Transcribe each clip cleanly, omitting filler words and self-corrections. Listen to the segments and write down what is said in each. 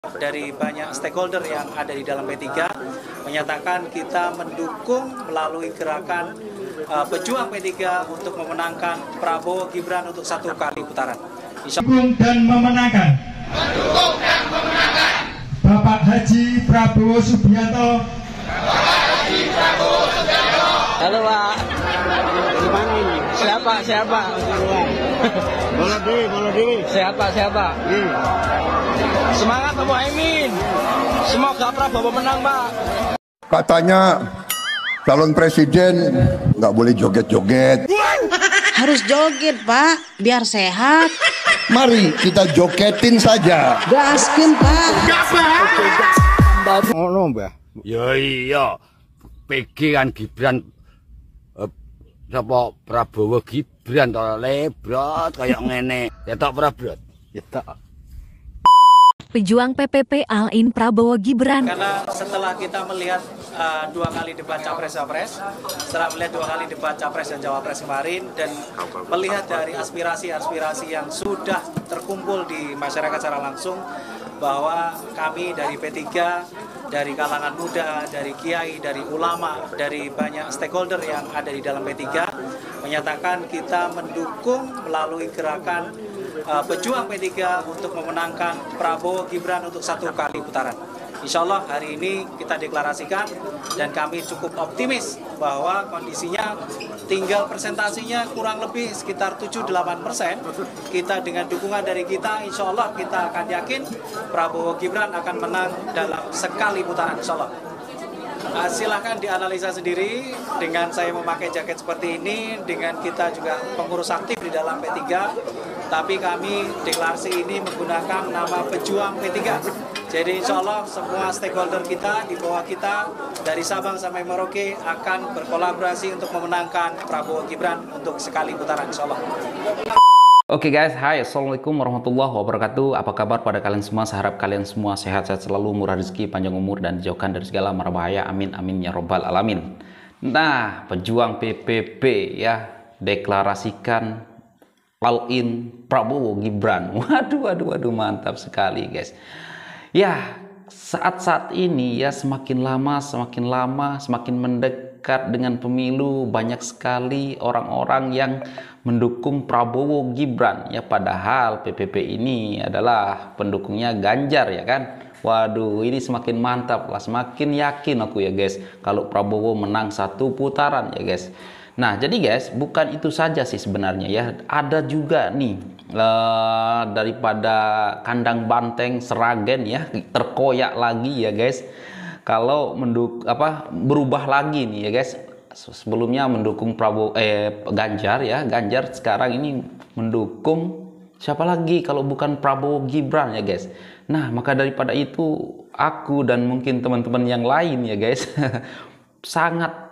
Dari banyak stakeholder yang ada di dalam P3 menyatakan kita mendukung melalui gerakan pejuang P3 untuk memenangkan Prabowo Gibran untuk 1 kali putaran. Mendukung dan memenangkan Bapak Haji Prabowo Subianto. Halo Pak, gimana ini? Siapa? Bola Dewi. Siapa? Semangat Pak Muhaimin. Semoga Prabowo menang Pak. Katanya calon presiden nggak boleh joget-joget. Harus joget Pak, biar sehat. Mari kita jogetin saja. Gaskin Pak. Ngono Mbah. Ya iya, PG kan Gibran, sapa Prabowo Gibran to lebrot kaya ngene. Ketok Prabowo. Ketok. Pejuang PPP Al-In Prabowo Gibran. Karena setelah kita melihat 2 kali debat Capres-Cawapres, setelah melihat 2 kali debat Capres dan Cawapres kemarin, dan melihat dari aspirasi-aspirasi yang sudah terkumpul di masyarakat secara langsung, bahwa kami dari P3, dari kalangan muda, dari kiai, dari ulama, dari banyak stakeholder yang ada di dalam P3 menyatakan kita mendukung melalui gerakan pejuang P3 untuk memenangkan Prabowo Gibran untuk 1 kali putaran. Insya Allah hari ini kita deklarasikan dan kami cukup optimis bahwa kondisinya tinggal presentasinya kurang lebih sekitar 7-8%. Kita dengan dukungan dari kita, insya Allah kita akan yakin Prabowo Gibran akan menang dalam sekali putaran, insya Allah. Silahkan dianalisa sendiri dengan saya memakai jaket seperti ini, dengan kita juga pengurus aktif di dalam P3, tapi kami deklarasi ini menggunakan nama pejuang P3. Jadi insya Allah semua stakeholder kita di bawah kita dari Sabang sampai Merauke akan berkolaborasi untuk memenangkan Prabowo Gibran untuk sekali putaran, insya Allah. Oke guys, hai, assalamualaikum warahmatullahi wabarakatuh. Apa kabar pada kalian semua? Saya harap kalian semua sehat-sehat selalu, murah rezeki, panjang umur, dan dijauhkan dari segala mara bahaya. Amin, amin, ya robbal alamin. Nah, pejuang PPP ya, deklarasikan Al-In Prabowo Gibran. Waduh, mantap sekali guys. Ya, saat-saat ini ya semakin lama, semakin mendekat dengan pemilu, banyak sekali orang-orang yang mendukung Prabowo Gibran ya, padahal PPP ini adalah pendukungnya Ganjar ya kan. Waduh, ini semakin mantap lah, semakin yakin aku ya guys kalau Prabowo menang 1 putaran ya guys. Nah jadi guys, bukan itu saja sih sebenarnya ya, ada juga nih daripada kandang banteng Sragen ya, terkoyak lagi ya guys kalau berubah lagi nih ya guys. Sebelumnya mendukung Ganjar ya, Ganjar sekarang ini mendukung siapa lagi kalau bukan Prabowo Gibran ya guys. Nah maka daripada itu aku dan mungkin teman-teman yang lain ya guys sangat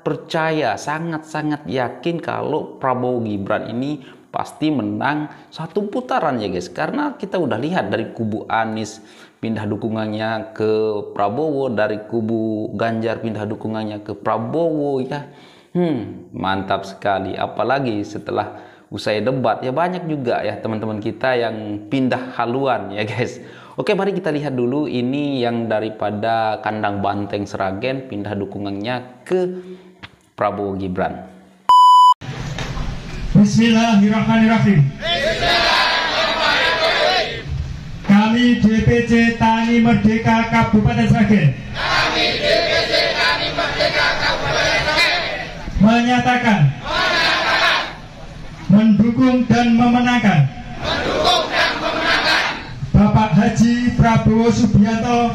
percaya, sangat yakin kalau Prabowo Gibran ini pasti menang 1 putaran ya guys, karena kita udah lihat dari kubu Anies pindah dukungannya ke Prabowo, dari kubu Ganjar pindah dukungannya ke Prabowo ya. Mantap sekali, apalagi setelah usai debat ya banyak juga ya teman-teman kita yang pindah haluan ya guys. Oke, mari kita lihat dulu ini yang daripada kandang banteng Sragen pindah dukungannya ke Prabowo Gibran. Bismillahirrahmanirrahim. Kami DPC Tani Merdeka Kabupaten Sragen menyatakan mendukung dan memenangkan Bapak Haji Prabowo Subianto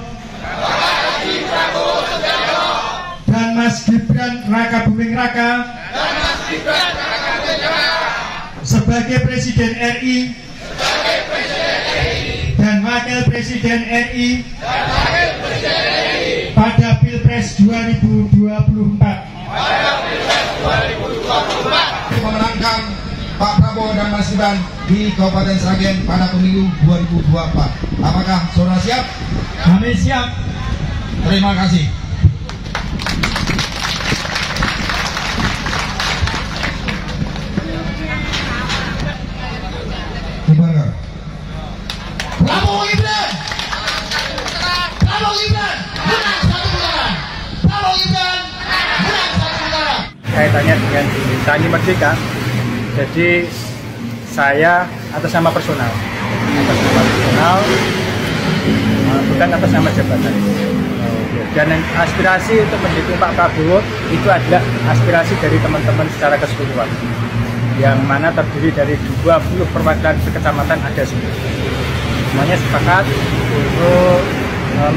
dan Mas Gibran Raka Buming Raka sebagai Presiden RI dan Wakil Presiden RI pada Pilpres 2024. Memenangkan Pak Prabowo dan Mas Gibran di Kabupaten Sragen pada pemilu 2024. Apakah saudara siap? Kami siap. Terima kasih. Prabowo Gibran. katanya dengan Tani Merdeka. Jadi saya atas nama personal, bukan atas nama jabatan. Dan aspirasi untuk mendukung Pak Prabowo itu adalah aspirasi dari teman-teman secara keseluruhan, yang mana terdiri dari 20 perwakilan kecamatan ada semua. Semuanya sepakat untuk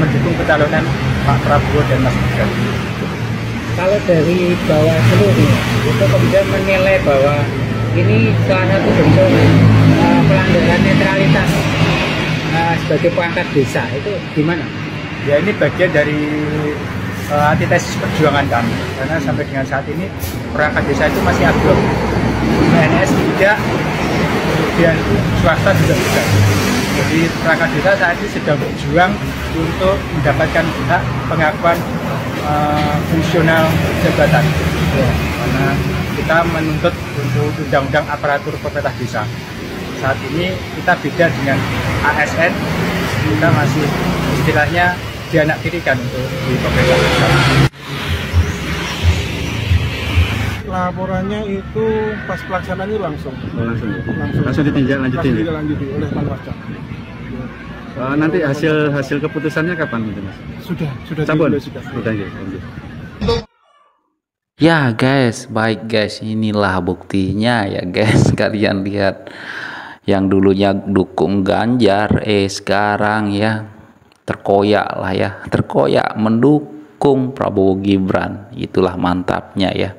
mendukung pencalonan Pak Prabowo dan Mas Gibran. Kalau dari bawah seluruh itu kemudian menilai bahwa ini salah satu bentuk pelanggaran netralitas sebagai perangkat desa, itu gimana? Ya, ini bagian dari antitesis perjuangan kami, karena sampai dengan saat ini perangkat desa itu masih ablok. PNS tidak, kemudian swasta juga tidak. Jadi perangkat desa saat ini sedang berjuang untuk mendapatkan hak pengakuan fungsional jabatan. Karena kita menuntut untuk undang-undang aparatur pemerintah desa. Saat ini kita beda dengan ASN, kita masih istilahnya dianaktirikan untuk di pemerintah desa. Laporannya itu pas pelaksanaannya langsung ditindaklanjuti oleh Panwascam. Nanti hasil keputusannya kapan, Mas? Sudah Cabut? dipublikasikan. Sudah. Ya guys, baik guys, inilah buktinya ya guys. Kalian lihat, yang dulunya dukung Ganjar, sekarang ya terkoyak lah ya, terkoyak mendukung Prabowo Gibran. Itulah mantapnya ya.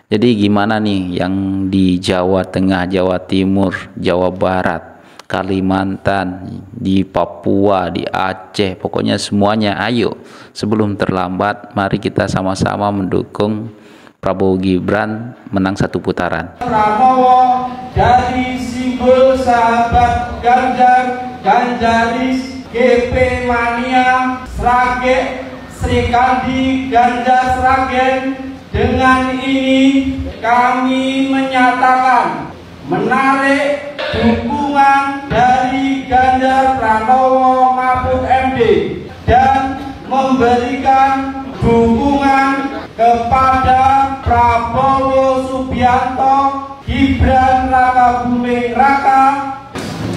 Jadi gimana nih yang di Jawa Tengah, Jawa Timur, Jawa Barat, Kalimantan, di Papua, di Aceh, pokoknya semuanya, ayo sebelum terlambat mari kita sama-sama mendukung Prabowo Gibran menang 1 putaran. Prabowo dari simbol sahabat Ganjar, Ganjaris, GP Mania, Sragen, Srikandi, Ganjar Sragen. Dengan ini kami menyatakan menarik dukungan dari Ganjar Pranowo Mahfud MD dan memberikan dukungan kepada Prabowo Subianto Gibran Raka Buming Raka.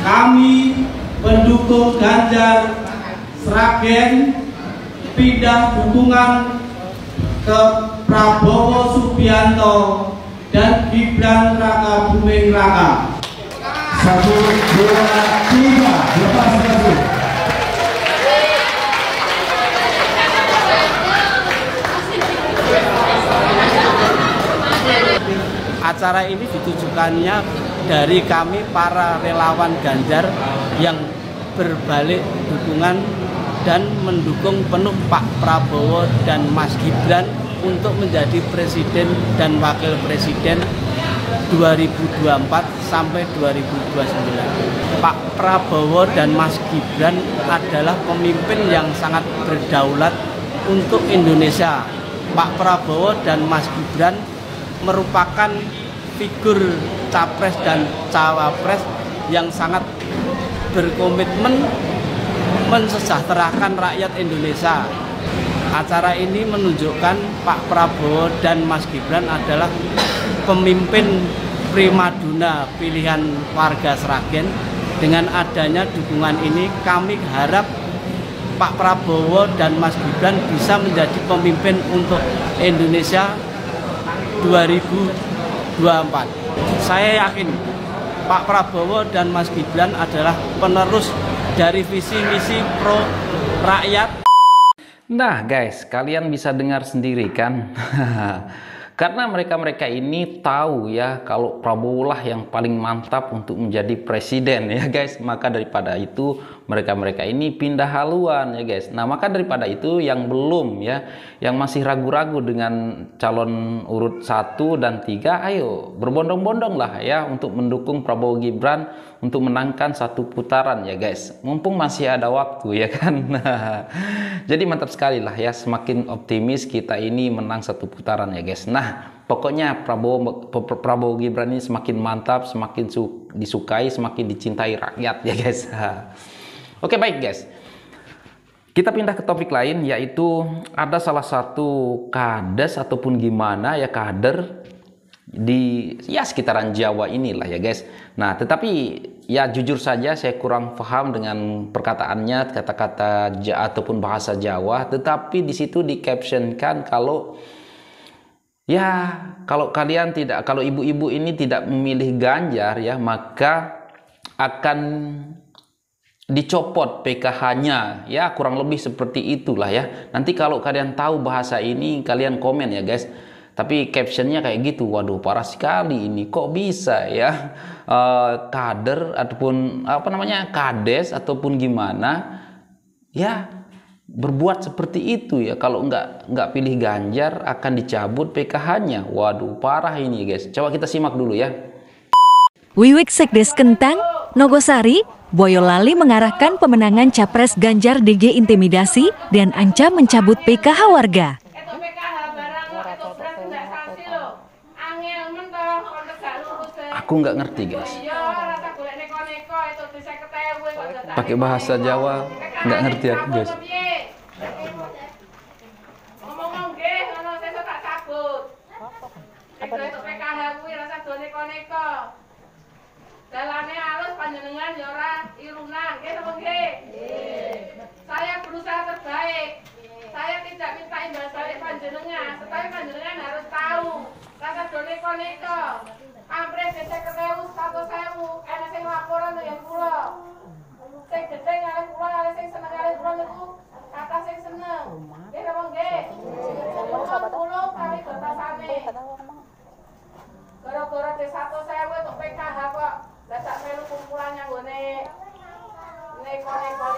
Kami pendukung Ganjar Sragen pindah dukungan ke Prabowo Subianto dan Gibran Raka Buming Raka. 1, 2, 3, lepas satu. Acara ini ditujukannya dari kami para relawan Ganjar yang berbalik dukungan dan mendukung penuh Pak Prabowo dan Mas Gibran untuk menjadi presiden dan wakil presiden 2024 sampai 2029. Pak Prabowo dan Mas Gibran adalah pemimpin yang sangat berdaulat untuk Indonesia. Pak Prabowo dan Mas Gibran merupakan figur capres dan cawapres yang sangat berkomitmen mensejahterakan rakyat Indonesia. Acara ini menunjukkan Pak Prabowo dan Mas Gibran adalah pemimpin primadona pilihan warga Sragen. Dengan adanya dukungan ini, kami harap Pak Prabowo dan Mas Gibran bisa menjadi pemimpin untuk Indonesia 2024. Saya yakin Pak Prabowo dan Mas Gibran adalah penerus dari visi misi pro rakyat. Nah guys, kalian bisa dengar sendiri kan? Karena mereka-mereka ini tahu ya kalau Prabowo lah yang paling mantap untuk menjadi presiden ya guys. Maka daripada itu mereka-mereka ini pindah haluan ya guys. Nah maka daripada itu yang belum ya, yang masih ragu-ragu dengan calon urut 1 dan 3, ayo berbondong-bondong lah ya untuk mendukung Prabowo Gibran untuk menangkan 1 putaran ya guys. Mumpung masih ada waktu ya kan. Jadi mantap sekali lah ya, semakin optimis kita ini menang 1 putaran ya guys. Nah pokoknya Prabowo Gibran ini semakin mantap, semakin disukai, semakin dicintai rakyat ya guys. Oke baik guys, kita pindah ke topik lain, yaitu ada salah satu kades ataupun gimana ya, kader di ya sekitaran Jawa inilah ya guys. Nah, tetapi ya jujur saja saya kurang paham dengan perkataannya, kata-kata ataupun bahasa Jawa, tetapi di situ di-captionkan kalau ya kalau kalian tidak, kalau ibu-ibu ini tidak memilih Ganjar ya, maka akan dicopot PKH-nya ya, kurang lebih seperti itulah ya. Nanti kalau kalian tahu bahasa ini kalian komen ya guys. Tapi captionnya kayak gitu, waduh parah sekali ini, kok bisa ya kader ataupun apa namanya kades ataupun gimana ya berbuat seperti itu ya. Kalau nggak pilih Ganjar akan dicabut PKH-nya. Waduh parah ini guys. Coba kita simak dulu ya. Wiwik Sekdes Kentang, Nogosari, Boyolali mengarahkan pemenangan Capres Ganjar DG intimidasi dan ancam mencabut PKH warga. Aku nggak ngerti guys. Pakai bahasa Jawa nggak ngerti aku guys. Saya berusaha terbaik. Saya tidak minta imbas balik panjenengan, tetapi panjenengan harus tahu rasa doneko-neko. Ampres desa ketemu 100.000, enak sing laporan yang kula. Sing gedhe ngalih kula, ngalih sing seneng ngalih kula niku kata sing seneng. Nggih napa nggih? Kula kali batasane. Gara-gara desa 100.000 untuk PKH kok lah tak melu kumpulan yang nggone neko-neko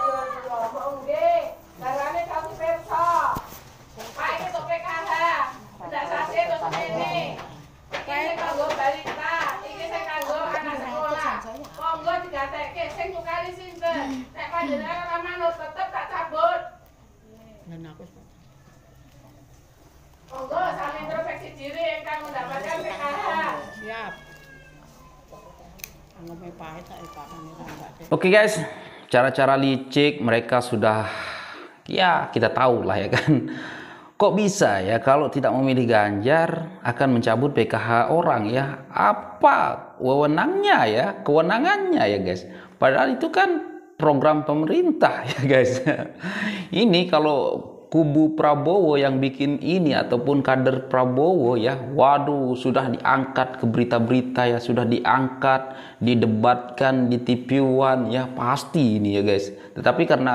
yo kok nggih. Darane kamu perso. Pak iki untuk PKH. Ndak sase terus ngene. Iki kanggo balita, iki sing kanggo anak sekolah. Monggo digatekke sing nyukani sinten. Nek panjenengan ora manut tetep tak cabut. Monggo sami introspeksi diri ingkang mendapatkan PKH. Siap. Oke guys, cara-cara licik mereka sudah ya kita tahu lah ya kan. Kok bisa ya kalau tidak memilih Ganjar akan mencabut PKH orang ya? Apa wewenangnya ya, kewenangannya ya guys? Padahal itu kan program pemerintah ya guys. Ini kalau kubu Prabowo yang bikin ini ataupun kader Prabowo ya, waduh sudah diangkat ke berita-berita ya, sudah diangkat, didebatkan di TV One ya, pasti ini ya guys. Tetapi karena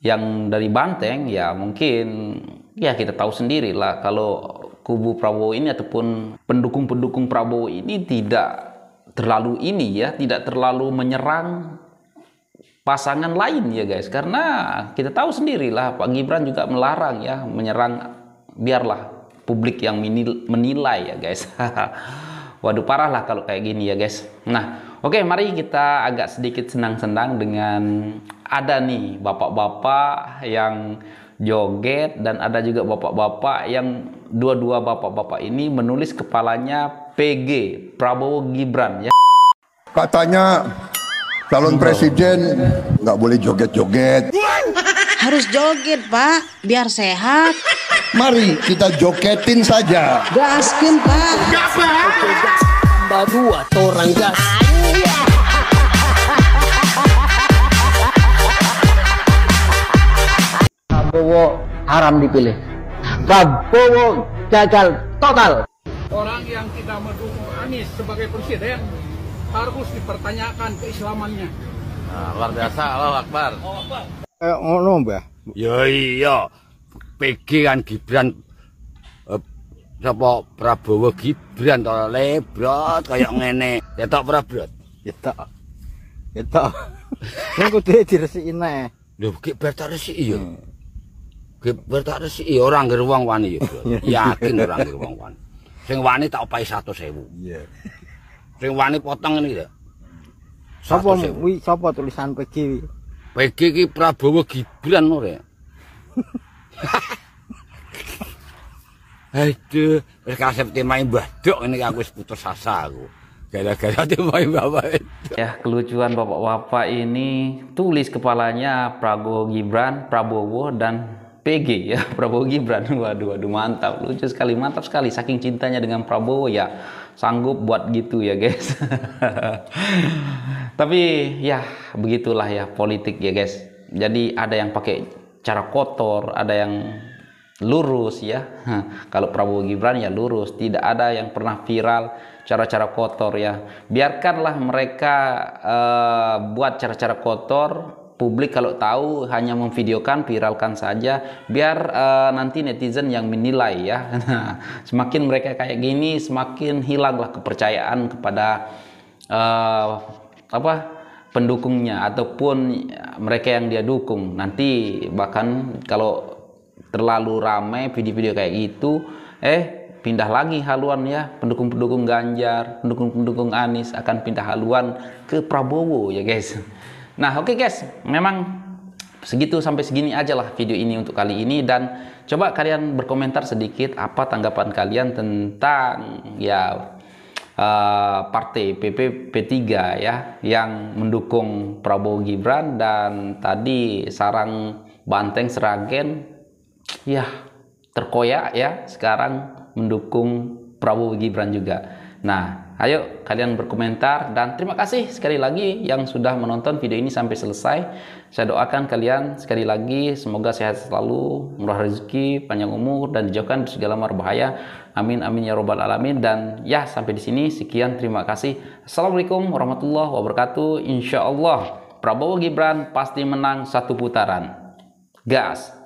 yang dari Banteng ya mungkin ya kita tahu sendiri lah kalau kubu Prabowo ini ataupun pendukung-pendukung Prabowo ini tidak terlalu ini ya, tidak terlalu menyerang pasangan lain ya guys, karena kita tahu sendiri lah Pak Gibran juga melarang ya menyerang, biarlah publik yang menilai ya guys. Waduh parah lah kalau kayak gini ya guys. Nah oke, mari kita agak sedikit senang-senang dengan ada nih bapak-bapak yang joget dan ada juga bapak-bapak yang dua-dua bapak-bapak ini menulis kepalanya PG, Prabowo Gibran ya. Katanya calon presiden nggak boleh joget-joget. Harus joget Pak, biar sehat. Mari kita jogetin saja. Gaskin Pak. Gas Pak. Tambah 2 orang gas. Prabowo haram dipilih. Prabowo gagal total. Orang yang kita mendukung Anies sebagai presiden harus dipertanyakan keislamannya. Nah, luar biasa, Allahu Akbar. Ngono, Mbah. Ya iya. PG kan Gibran sapa Prabowo Gibran to lebrot kaya ngene. Ketok Prabrot. Ketok. Ketok. Sing kudu diresiki neh. Lho ki bar tak resiki ya. Ki bar tak resiki ora ngger wong wani ya. Yakin ora ngger wong wani. Sing wani tak opahi 100.000. Iya. Sing wani potong ini ya. Sapa kuwi sapa tulisan PG? PG ki Prabowo Gibran ora. Aduh, wis kasep temai Mbah Dok ini aku wis putus asa aku. Gara-gara temai bapak itu. Ya, kelucuan bapak-bapak ini tulis kepalanya Prabowo Gibran, Prabowo dan PG ya, Prabowo Gibran. Waduh mantap, lucu sekali, mantap sekali. Saking cintanya dengan Prabowo ya sanggup buat gitu ya guys. Tapi ya begitulah ya politik ya guys. Jadi ada yang pakai cara kotor, ada yang lurus ya. Kalau Prabowo Gibran ya lurus, tidak ada yang pernah viral cara-cara kotor ya. Biarkanlah mereka buat cara-cara kotor. Publik kalau tahu hanya memvideokan, viralkan saja, biar nanti netizen yang menilai ya. Semakin mereka kayak gini, semakin hilanglah kepercayaan kepada pendukungnya ataupun mereka yang dia dukung. Nanti bahkan kalau terlalu ramai video-video kayak gitu, pindah lagi haluan ya, pendukung-pendukung Ganjar, pendukung-pendukung Anies akan pindah haluan ke Prabowo ya guys. Nah oke guys, memang segitu sampai segini aja lah video ini untuk kali ini, dan coba kalian berkomentar sedikit apa tanggapan kalian tentang ya partai P3 ya yang mendukung Prabowo Gibran, dan tadi sarang Banteng Sragen ya terkoyak ya sekarang mendukung Prabowo Gibran juga. Nah, ayo kalian berkomentar, dan terima kasih sekali lagi yang sudah menonton video ini sampai selesai. Saya doakan kalian sekali lagi semoga sehat selalu, murah rezeki, panjang umur, dan dijauhkan dari segala mara bahaya. Amin amin ya robbal alamin. Dan ya sampai di sini sekian, terima kasih. Assalamualaikum warahmatullahi wabarakatuh. Insya Allah Prabowo Gibran pasti menang 1 putaran. Gas.